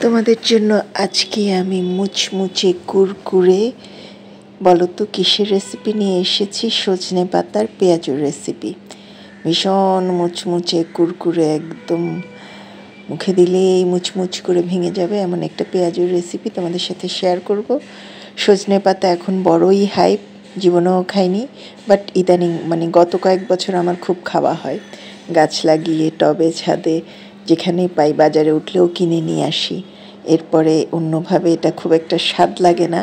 তোমাদের জন্য আজকে আমি মুচমুচে কুরকুরে বলো তো কিসের রেসিপি নিয়ে এসেছি। সজনে পাতার পেঁয়াজুর রেসিপি। ভীষণ মুচমুচে কুরকুরে, একদম মুখে দিলেই মুচমুচ করে ভেঙে যাবে এমন একটা পেঁয়াজুর রেসিপি তোমাদের সাথে শেয়ার করব। সজনে পাতা এখন বড়ই হাইপ, জীবনেও খাইনি, বাট ইদানিং গত কয়েক বছর আমার খুব খাওয়া হয়। গাছ লাগিয়ে টবে ছাদে যেখানেই পাই, বাজারে উঠলেও কিনে নিয়ে আসি। এরপরে অন্যভাবে এটা খুব একটা স্বাদ লাগে না,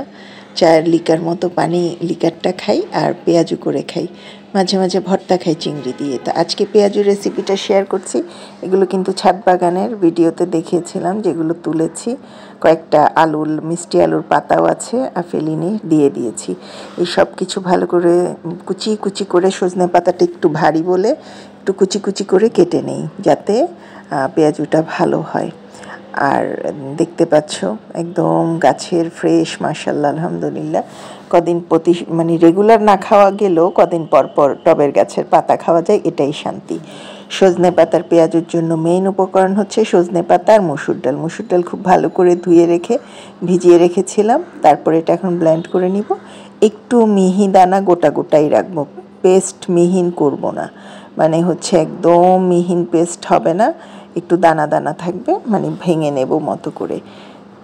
চায়ের লিকার মতো পানি লিকারটা খাই আর পেঁয়াজু করে খাই, মাঝে মাঝে ভর্তা খাই চিংড়ি দিয়ে। তো আজকে পেঁয়াজুর রেসিপিটা শেয়ার করছি। এগুলো কিন্তু ছাদ বাগানের ভিডিওতে দেখিয়েছিলাম, যেগুলো তুলেছি। কয়েকটা মিষ্টি আলুর পাতাও আছে, ফেলিনি, দিয়ে দিয়েছি। এই সব কিছু ভালো করে কুচি কুচি করে, সজনে পাতাটা একটু ভারী বলে একটু কুচি কুচি করে কেটে নেই, যাতে পেঁয়াজুটা ভালো হয়। আর দেখতে পাচ্ছ একদম গাছের ফ্রেশ, মাশাআল্লাহ, আলহামদুলিল্লাহ। কদিন রেগুলার না খাওয়া গেলেও কদিন পর পর টবের গাছের পাতা খাওয়া যায়, এটাই শান্তি। সজনে পাতার পেঁয়াজুর জন্য মেইন উপকরণ হচ্ছে সজনে পাতা আর মসুর ডাল। মসুর ডাল খুব ভালো করে ধুয়ে ভিজিয়ে রেখেছিলাম, তারপরে এটা এখন ব্লেন্ড করে নিব। একটু মিহি দানা গোটা গোটাই রাখবো, পেস্ট মিহিন করব না, একদম মিহিন পেস্ট হবে না, একটু দানা দানা থাকবে, ভেঙে নেব মতো করে।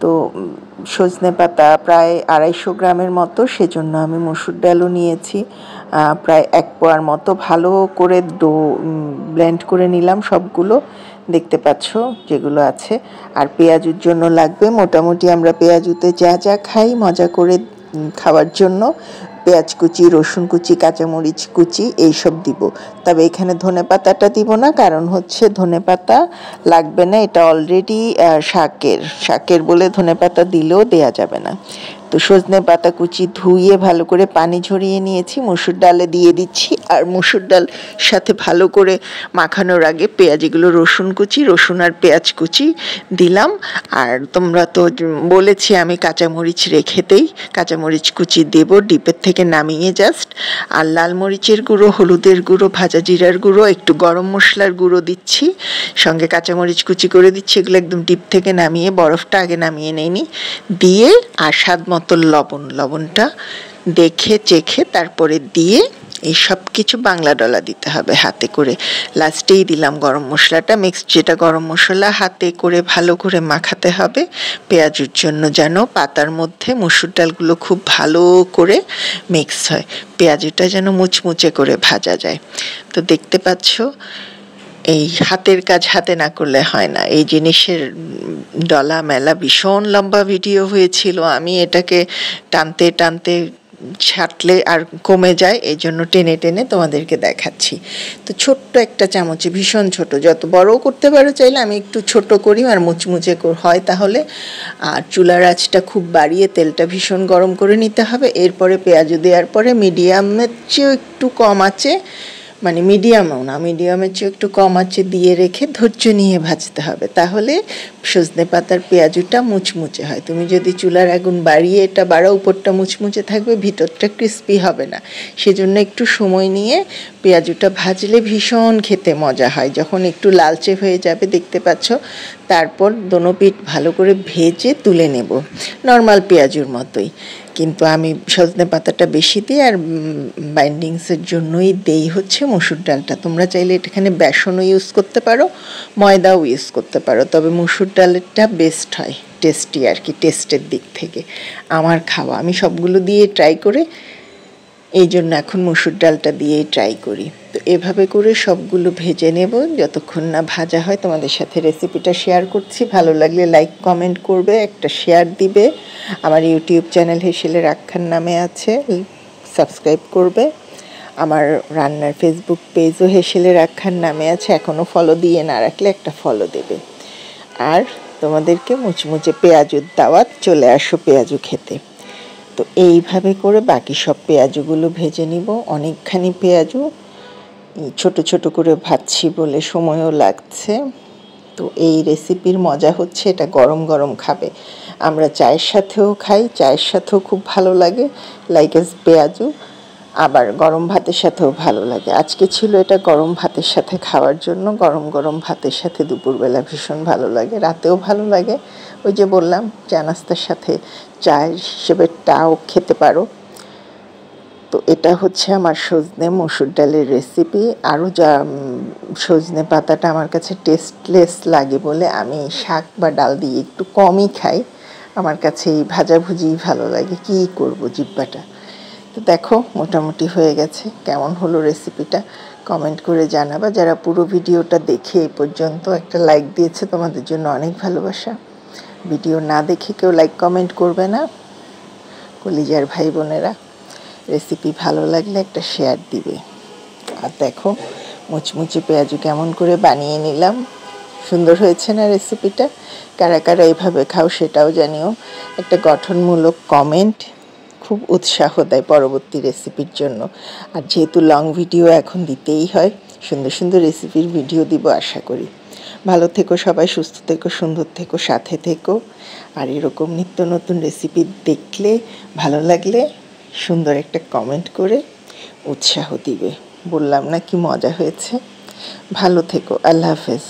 তো সজনে পাতা প্রায় 250 গ্রামের মতো, সেজন্য আমি মসুর ডালও নিয়েছি প্রায় 1 পোয়ার মতো। ভালো করে ব্লেন্ড করে নিলাম সবগুলো, দেখতে পাচ্ছ যেগুলো আছে। আর পেঁয়াজুর জন্য লাগবে মোটামুটি, আমরা পেঁয়াজুতে যা যা খাই মজা করে খাওয়ার জন্য, পেঁয়াজ কুচি, রসুন কুচি, কাঁচামরিচ কুচি এইসব দিব। তবে এখানে ধনেপাতাটা দিব না, কারণ হচ্ছে ধনেপাতা লাগবে না, এটা অলরেডি শাকের বলে ধনেপাতা দিলেও দেয়া যাবে না। তো সজনে পাতা কুচি ধুয়ে ভালো করে পানি ঝরিয়ে নিয়েছি, মসুর ডালে দিয়ে দিচ্ছি। আর মসুর ডাল সাথে ভালো করে মাখানোর আগে পেঁয়াজগুলো, রসুন আর পেঁয়াজ কুচি দিলাম। আর তোমরা তো বলেছি আমি কাঁচামরিচ রেখেতেই কাঁচামরিচ কুচি দেব ডিপের থেকে নামিয়ে জাস্ট। আর লাল মরিচের গুঁড়ো, হলুদের গুঁড়ো, ভাজা জিরার গুঁড়ো, একটু গরম মশলার গুঁড়ো দিচ্ছি, সঙ্গে কাঁচামরিচ কুচি করে দিচ্ছি। এগুলো একদম ডিপ থেকে নামিয়ে, বরফটা আগে নামিয়ে নেইনি, দিয়ে আর স্বাদ মতো লবণটা দেখে চেখে তারপরে দিয়ে এই সব কিছু বাংলা ডলা দিতে হবে হাতে করে। লাস্টেই দিলাম গরম মশলাটা, যেটা গরম মশলা হাতে করে ভালো করে মাখাতে হবে পেঁয়াজুর জন্য, যেন পাতার মধ্যে মসুর ডালগুলো খুব ভালো করে মিক্স হয়, পেঁয়াজুটা যেন মুচমুচে করে ভাজা যায়। তো দেখতে পাচ্ছ এই হাতের কাজ হাতে না করলে হয় না। এই জিনিসের ডলা মেলা ভীষণ লম্বা ভিডিও হয়েছিল, আমি এটাকে টানতে ছাটলে আর কমে যায়, এই জন্য টেনে টেনে তোমাদেরকে দেখাচ্ছি। তো ছোট্ট একটা চামচে, ভীষণ ছোট, যত বড়ও করতে পারো চাইলে, আমি একটু ছোট করি আর মুচমুচে হয় তাহলে। আর চুলার আঁচটা খুব বাড়িয়ে তেলটা ভীষণ গরম করে নিতে হবে। এরপরে পেঁয়াজু দেওয়ার পরে মিডিয়ামের চেয়েও একটু কম আঁচে, মিডিয়ামও না, মিডিয়ামের চেয়ে একটু কম আঁচে দিয়ে রেখে ধৈর্য নিয়ে ভাজতে হবে, তাহলে সজনে পাতার পেঁয়াজুটা মুচমুচে হয়। তুমি যদি চুলার আগুন বাড়িয়ে এটা বাড়াও, উপরটা মুচমুচে থাকবে, ভিতরটা ক্রিস্পি হবে না। সেজন্য একটু সময় নিয়ে পেঁয়াজুটা ভাজলে ভীষণ খেতে মজা হয়। যখন একটু লালচে হয়ে যাবে, দেখতে পাচ্ছ, তারপর দোনো পিঠ ভালো করে ভেজে তুলে নেব, নর্মাল পেঁয়াজুর মতোই। কিন্তু আমি সজনে পাতাটা বেশি দিই, আর বাইন্ডিংসের জন্যই দেই হচ্ছে মসুর ডালটা। তোমরা চাইলে এখানে বেসনও ইউজ করতে পারো, ময়দাও ইউজ করতে পারো, তবে মসুর ডালেরটা বেস্ট হয়, টেস্টি আর কি, টেস্টের দিক থেকে আমার খাওয়া। আমি সবগুলো দিয়ে ট্রাই করে, এই জন্য এখন মসুর ডালটা দিয়েই ট্রাই করি। তো এভাবে করে সবগুলো ভেজে নেব, যতক্ষণ না ভাজা হয়। তোমাদের সাথে রেসিপিটা শেয়ার করছি, ভালো লাগলে লাইক কমেন্ট করবে, একটা শেয়ার দিবে। আমার ইউটিউব চ্যানেল হেসেলের আখ্যান নামে আছে, সাবস্ক্রাইব করবে। আমার রান্নার ফেসবুক পেজও হেসেলের আখ্যান নামে আছে, এখনও ফলো দিয়ে না রাখলে একটা ফলো দেবে। আর তোমাদেরকে মুচমুচে পেঁয়াজুর দাওয়াত, চলে আসো পেঁয়াজু খেতে। তো এইভাবে করে বাকি সব পেঁয়াজুগুলো ভেজে নিব। অনেকখানি পেঁয়াজু ছোট ছোট করে ভাজছি বলে সময়ও লাগছে। তো এই রেসিপির মজা হচ্ছে, এটা গরম গরম খাবে, আমরা চায়ের সাথেও খাই, চায়ের সাথেও খুব ভালো লাগে পেঁয়াজু, আবার গরম ভাতের সাথেও ভালো লাগে। আজকে ছিল এটা গরম ভাতের সাথে খাওয়ার জন্য, গরম গরম ভাতের সাথে দুপুরবেলা ভীষণ ভালো লাগে, রাতেও ভালো লাগে, ওই যে বললাম চা নাস্তার সাথে চায়ের হিসেবে টাও খেতে পারো। তো এটা হচ্ছে আমার সজনে মসুর ডালের রেসিপি। আরও যা সজনে পাতাটা আমার কাছে টেস্টলেস লাগে বলে আমি শাক বা ডাল দিয়ে একটু কমই খাই। আমার কাছে এই ভাজাভুজিই ভালো লাগে, কী করব জিব্বাটা। তো দেখো মোটামুটি হয়ে গেছে। কেমন হলো রেসিপিটা কমেন্ট করে জানাবা। যারা পুরো ভিডিওটা দেখে এই পর্যন্ত একটা লাইক দিয়েছে তোমাদের জন্য অনেক ভালোবাসা। ভিডিও না দেখে কেউ লাইক কমেন্ট করবে না, কলিজার ভাই বোনেরা। রেসিপি ভালো লাগলে একটা শেয়ার দিবে। আর দেখো মুচমুচে পেঁয়াজু কেমন করে বানিয়ে নিলাম, সুন্দর হয়েছে না রেসিপিটা? কারা কারা এইভাবে খাও সেটাও জানিও। একটা গঠনমূলক কমেন্ট খুব উৎসাহ দেয় পরবর্তী রেসিপির জন্য। আর যেহেতু লং ভিডিও এখন দিতেই হয়, সুন্দর সুন্দর রেসিপির ভিডিও দিব আশা করি। ভালো থেকো সবাই, সুস্থ থেকো, সুন্দর থেকো, সাথে থেকো। আর এরকম নিত্য নতুন রেসিপি দেখলে, ভালো লাগলে সুন্দর একটা কমেন্ট করে উৎসাহ দিবে। বললাম না কি মজা হয়েছে। ভালো থেকো, আল্লাহ হাফেজ।